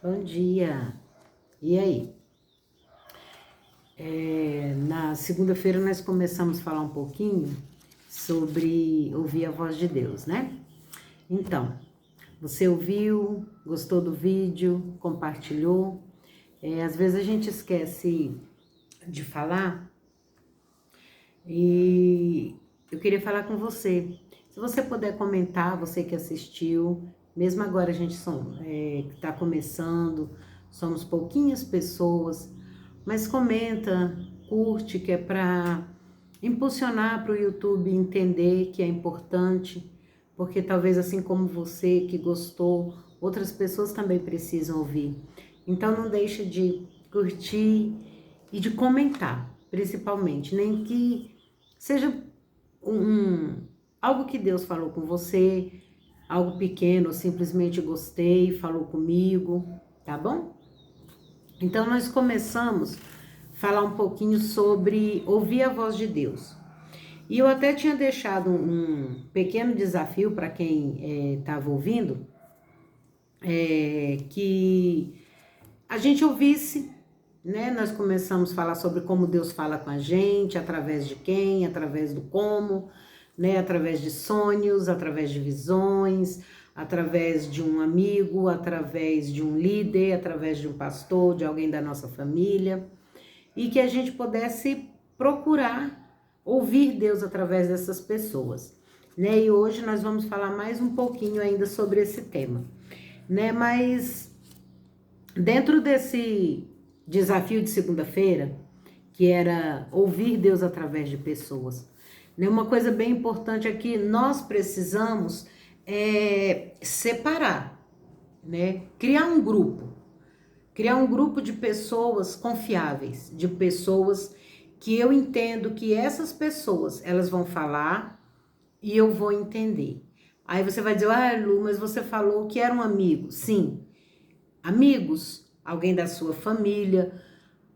Bom dia! E aí? Na segunda-feira nós começamos a falar um pouquinho sobre ouvir a voz de Deus, né? Então, você ouviu, gostou do vídeo, compartilhou? Às vezes a gente esquece de falar e eu queria falar com você. Se você puder comentar, você que assistiu, mesmo agora a gente está começando, somos pouquinhas pessoas, mas comenta, curte, que é para impulsionar para o YouTube entender que é importante, porque talvez assim como você que gostou, outras pessoas também precisam ouvir. Então não deixe de curtir e de comentar, principalmente, nem que seja algo que Deus falou com você, algo pequeno, ou simplesmente gostei, falou comigo, tá bom? Então nós começamos a falar um pouquinho sobre ouvir a voz de Deus. E eu até tinha deixado um pequeno desafio para quem estava ouvindo, que a gente ouvisse, né? Nós começamos a falar sobre como Deus fala com a gente, através de quem, através do como, né? Através de sonhos, através de visões, através de um amigo, através de um líder, através de um pastor, de alguém da nossa família, e que a gente pudesse procurar ouvir Deus através dessas pessoas, né? E hoje nós vamos falar mais um pouquinho ainda sobre esse tema, né? Mas dentro desse desafio de segunda-feira, que era ouvir Deus através de pessoas, né? Uma coisa bem importante é que nós precisamos separar, né? Criar um grupo de pessoas confiáveis, de pessoas que eu entendo que essas pessoas, elas vão falar e eu vou entender. Aí você vai dizer, Lu, mas você falou que era um amigo. Sim, amigos, alguém da sua família,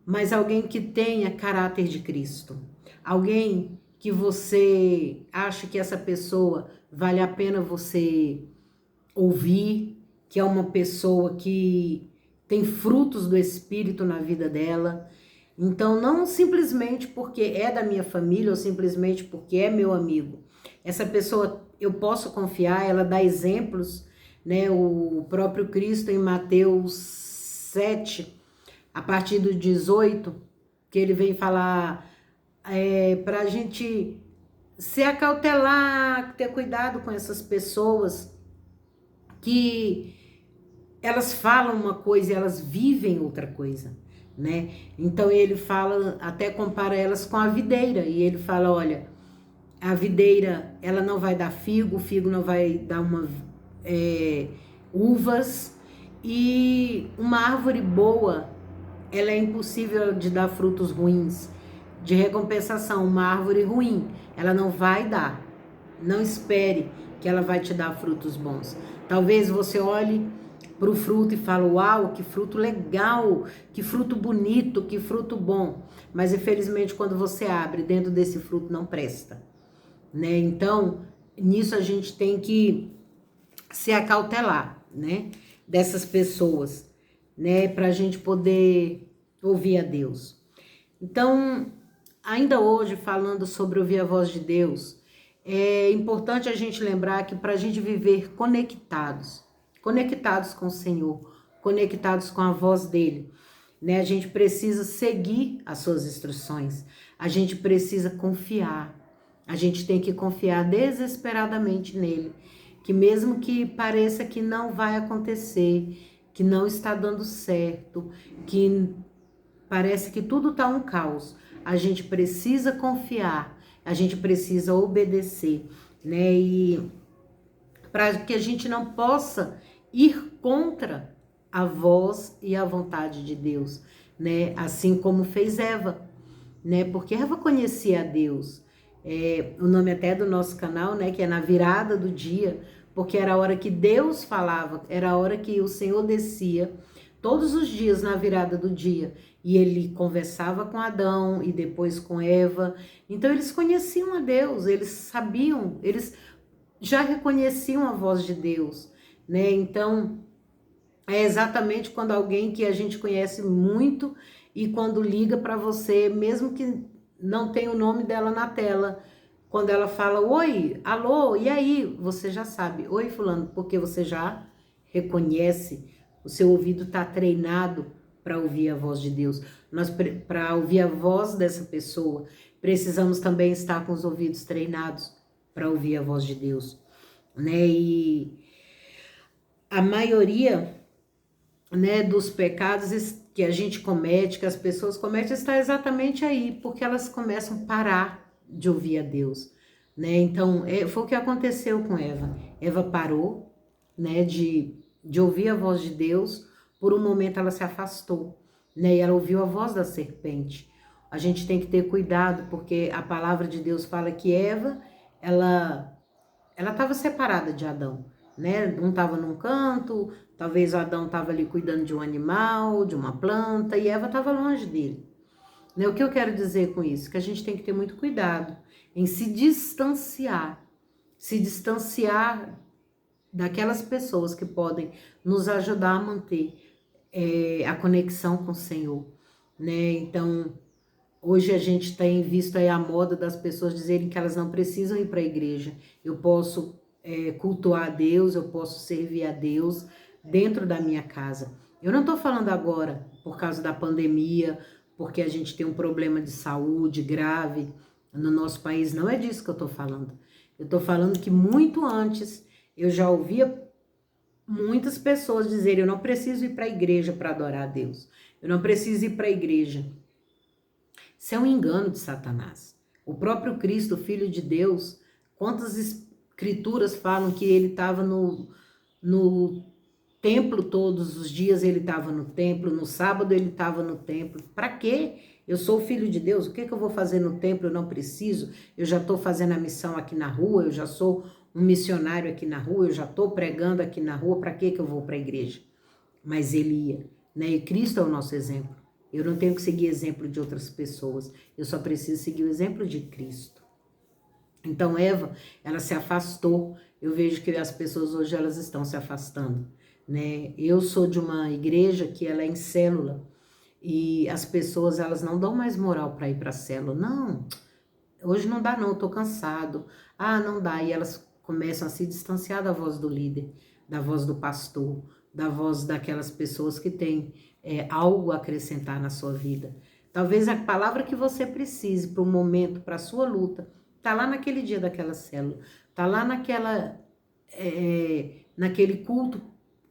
mas alguém que tenha caráter de Cristo. Alguém que você acha que essa pessoa vale a pena você ouvir, que é uma pessoa que tem frutos do Espírito na vida dela. Então, não simplesmente porque é da minha família ou simplesmente porque é meu amigo. Essa pessoa, eu posso confiar, ela dá exemplos, né? O próprio Cristo em Mateus 7, a partir do 18, que ele vem falar para a gente se acautelar, ter cuidado com essas pessoas que elas falam uma coisa e elas vivem outra coisa, né? Então ele fala, até compara elas com a videira, e ele fala, olha, a videira, ela não vai dar figo, o figo não vai dar uvas, e uma árvore boa, ela é impossível de dar frutos ruins. De recompensação, uma árvore ruim, ela não vai dar. Não espere que ela vai te dar frutos bons. Talvez você olhe para o fruto e fale, uau, que fruto legal, que fruto bonito, que fruto bom. Mas infelizmente quando você abre, dentro desse fruto não presta, né? Então, nisso a gente tem que se acautelar, né? Dessas pessoas, né? Para a gente poder ouvir a Deus. Então, ainda hoje, falando sobre ouvir a voz de Deus, é importante a gente lembrar que para a gente viver conectados com o Senhor, conectados com a voz dele, né? A gente precisa seguir as suas instruções, a gente precisa confiar, a gente tem que confiar desesperadamente nele, que mesmo que pareça que não vai acontecer, que não está dando certo, que parece que tudo está um caos, a gente precisa confiar, a gente precisa obedecer, né? E para que a gente não possa ir contra a voz e a vontade de Deus, né? Assim como fez Eva, né? Porque Eva conhecia a Deus. O nome até do nosso canal, né? Que é Na Virada do Dia, porque era a hora que Deus falava, era a hora que o Senhor descia, todos os dias na virada do dia, e ele conversava com Adão e depois com Eva. Então eles conheciam a Deus, eles sabiam, eles já reconheciam a voz de Deus, né? Então É exatamente quando alguém que a gente conhece muito e quando liga para você, mesmo que não tenha o nome dela na tela, quando ela fala, oi, alô, e aí? Você já sabe, oi fulano, porque você já reconhece, o seu ouvido está treinado para ouvir a voz de Deus. Nós, para ouvir a voz dessa pessoa, precisamos também estar com os ouvidos treinados para ouvir a voz de Deus, né? E a maioria, né, dos pecados que a gente comete, que as pessoas cometem, está exatamente aí, porque elas começam a parar de ouvir a Deus, né? Então, foi o que aconteceu com Eva. Eva parou, né, de ouvir a voz de Deus, por um momento ela se afastou, né, e ela ouviu a voz da serpente. A gente tem que ter cuidado, porque a palavra de Deus fala que Eva, ela estava separada de Adão, né? Um estava num canto, talvez Adão estava ali cuidando de um animal, de uma planta, e Eva estava longe dele. Né? O que eu quero dizer com isso? Que a gente tem que ter muito cuidado em se distanciar daquelas pessoas que podem nos ajudar a manter a conexão com o Senhor, né? Então, hoje a gente tem visto aí a moda das pessoas dizerem que elas não precisam ir para a igreja. Eu posso cultuar a Deus, eu posso servir a Deus dentro da minha casa. Eu não estou falando agora por causa da pandemia, porque a gente tem um problema de saúde grave no nosso país. Não é disso que eu estou falando. Eu estou falando que muito antes eu já ouvia muitas pessoas dizerem: eu não preciso ir para a igreja para adorar a Deus. Eu não preciso ir para a igreja. Isso é um engano de Satanás. O próprio Cristo, Filho de Deus, quantas escrituras falam que ele estava no templo todos os dias, ele estava no templo, no sábado ele estava no templo. Para quê? Eu sou o Filho de Deus, o que eu vou fazer no templo? Eu não preciso, eu já estou fazendo a missão aqui na rua, eu já sou um missionário aqui na rua, eu já estou pregando aqui na rua, para que eu vou para a igreja? Mas ele ia, né? E Cristo é o nosso exemplo. Eu não tenho que seguir exemplo de outras pessoas, eu só preciso seguir o exemplo de Cristo. Então Eva, ela se afastou. Eu vejo que as pessoas hoje elas estão se afastando, né? Eu sou de uma igreja que ela é em célula e as pessoas elas não dão mais moral para ir para a célula. Não, hoje não dá não, eu tô cansado. Ah, não dá. E elas começam a se distanciar da voz do líder, da voz do pastor, da voz daquelas pessoas que têm algo a acrescentar na sua vida. Talvez a palavra que você precise para o momento, para a sua luta, tá lá naquele dia daquela célula, tá lá naquele culto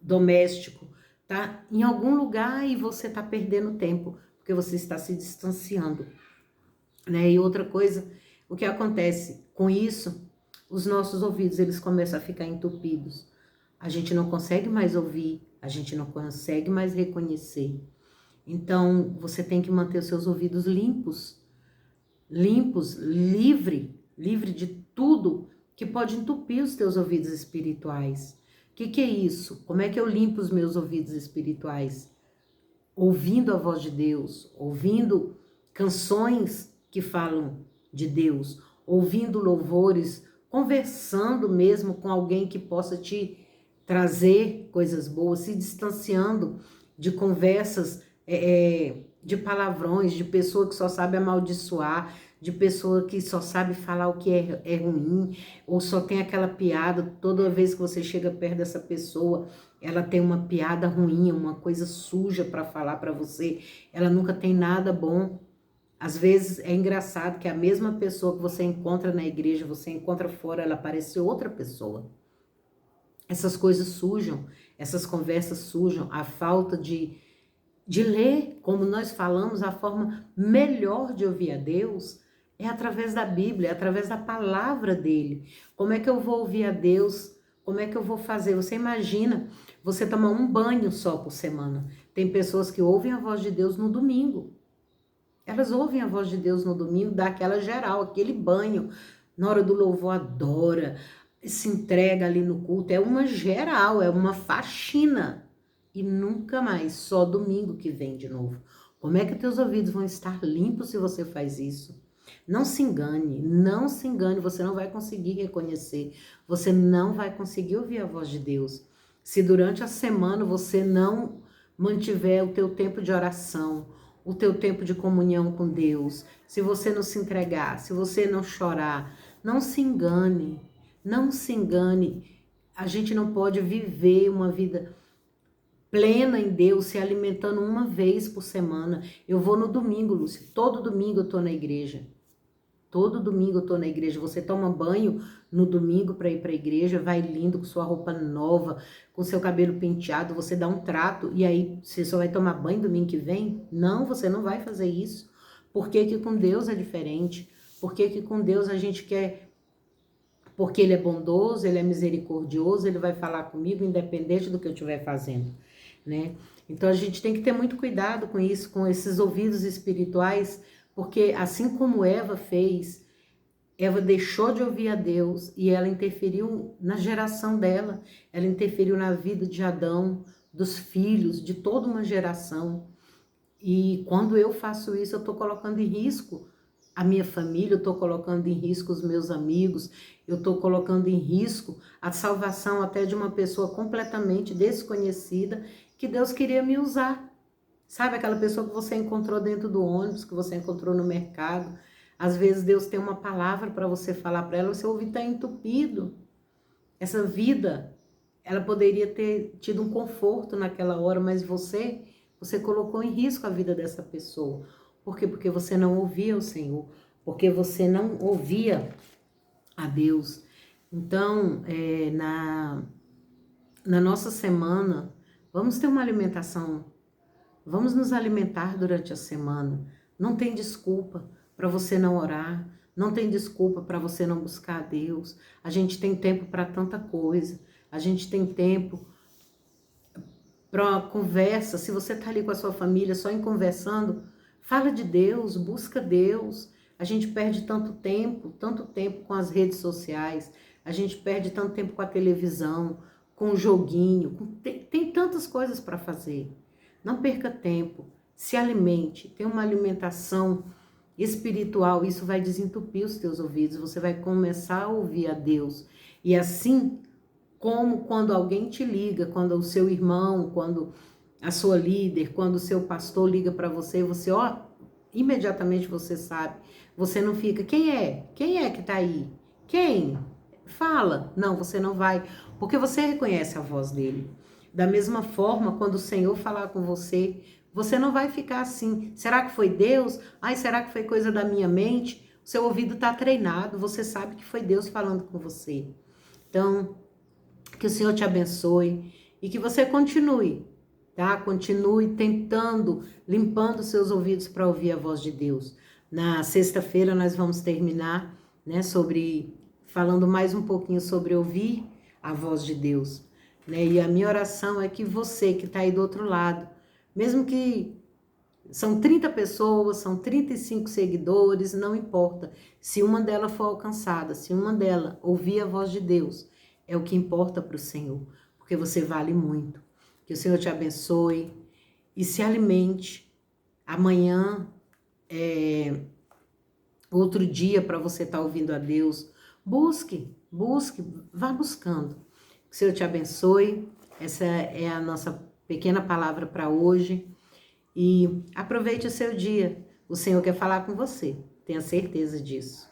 doméstico, tá em algum lugar e você tá perdendo tempo, porque você está se distanciando, né? E outra coisa, o que acontece com isso, os nossos ouvidos, eles começam a ficar entupidos. A gente não consegue mais ouvir, a gente não consegue mais reconhecer. Então, você tem que manter os seus ouvidos limpos, livre de tudo que pode entupir os teus ouvidos espirituais. O que é isso? Como é que eu limpo os meus ouvidos espirituais? Ouvindo a voz de Deus, ouvindo canções que falam de Deus, ouvindo louvores, conversando mesmo com alguém que possa te trazer coisas boas, se distanciando de conversas, de palavrões, de pessoa que só sabe amaldiçoar, de pessoa que só sabe falar o que é ruim, ou só tem aquela piada, toda vez que você chega perto dessa pessoa, ela tem uma piada ruim, uma coisa suja para falar para você, ela nunca tem nada bom. Às vezes é engraçado que a mesma pessoa que você encontra na igreja, você encontra fora, ela parece outra pessoa. Essas coisas sujam, essas conversas sujam, a falta de ler, como nós falamos, a forma melhor de ouvir a Deus é através da Bíblia, é através da palavra dele. Como é que eu vou ouvir a Deus? Como é que eu vou fazer? Você imagina você tomar um banho só por semana. Tem pessoas que ouvem a voz de Deus no domingo. Elas ouvem a voz de Deus no domingo, dá aquela geral, aquele banho. Na hora do louvor, adora, se entrega ali no culto. É uma geral, é uma faxina. E nunca mais, só domingo que vem de novo. Como é que teus ouvidos vão estar limpos se você faz isso? Não se engane, você não vai conseguir reconhecer, você não vai conseguir ouvir a voz de Deus Se durante a semana você não mantiver o teu tempo de oração, o teu tempo de comunhão com Deus, se você não se entregar, se você não chorar, não se engane, não se engane. A gente não pode viver uma vida plena em Deus, se alimentando uma vez por semana. Eu vou no domingo, Lúcia, todo domingo eu tô na igreja. Todo domingo eu tô na igreja. Você toma banho no domingo para ir para a igreja, vai lindo com sua roupa nova, com seu cabelo penteado, você dá um trato e aí você só vai tomar banho domingo que vem? Não, você não vai fazer isso. Por que que com Deus é diferente? Por que que com Deus a gente quer... Porque Ele é bondoso, Ele é misericordioso, Ele vai falar comigo independente do que eu estiver fazendo, né? Então a gente tem que ter muito cuidado com isso, com esses ouvidos espirituais, porque assim como Eva fez, Eva deixou de ouvir a Deus e ela interferiu na geração dela, ela interferiu na vida de Adão, dos filhos, de toda uma geração. E quando eu faço isso, eu estou colocando em risco a minha família, eu estou colocando em risco os meus amigos, eu estou colocando em risco a salvação até de uma pessoa completamente desconhecida que Deus queria me usar. Sabe aquela pessoa que você encontrou dentro do ônibus, que você encontrou no mercado? Às vezes Deus tem uma palavra para você falar para ela, o seu ouvido está entupido. Essa vida, ela poderia ter tido um conforto naquela hora, mas você colocou em risco a vida dessa pessoa. Por quê? Porque você não ouvia o Senhor, porque você não ouvia a Deus. Então, na nossa semana, vamos ter uma alimentação, vamos nos alimentar durante a semana. Não tem desculpa para você não orar, não tem desculpa para você não buscar a Deus. A gente tem tempo para tanta coisa, a gente tem tempo para conversa. Se você está ali com a sua família só em conversando, fala de Deus, busca Deus. A gente perde tanto tempo com as redes sociais, a gente perde tanto tempo com a televisão, com o joguinho, tem tantas coisas para fazer. Não perca tempo, se alimente, tenha uma alimentação espiritual, isso vai desentupir os teus ouvidos, você vai começar a ouvir a Deus. E assim como quando alguém te liga, quando o seu irmão, quando a sua líder, quando o seu pastor liga para você, você, imediatamente você sabe, você não fica, quem é? Quem é que tá aí? Quem? Fala. Não, você não vai, porque você reconhece a voz dele. Da mesma forma, quando o Senhor falar com você, você não vai ficar assim, será que foi Deus? Ai, será que foi coisa da minha mente? O seu ouvido tá treinado, você sabe que foi Deus falando com você. Então, que o Senhor te abençoe e que você continue, tá? Continue tentando, limpando seus ouvidos para ouvir a voz de Deus. Na sexta-feira nós vamos terminar, né, falando mais um pouquinho sobre ouvir a voz de Deus, né? E a minha oração é que você que está aí do outro lado, mesmo que são 30 pessoas, são 35 seguidores, não importa. Se uma delas for alcançada, se uma delas ouvir a voz de Deus, é o que importa para o Senhor, porque você vale muito. Que o Senhor te abençoe e se alimente. Amanhã é outro dia para você estar ouvindo a Deus. Busque, vá buscando. Que o Senhor te abençoe. Essa é a nossa pequena palavra para hoje. E aproveite o seu dia. O Senhor quer falar com você, tenha certeza disso.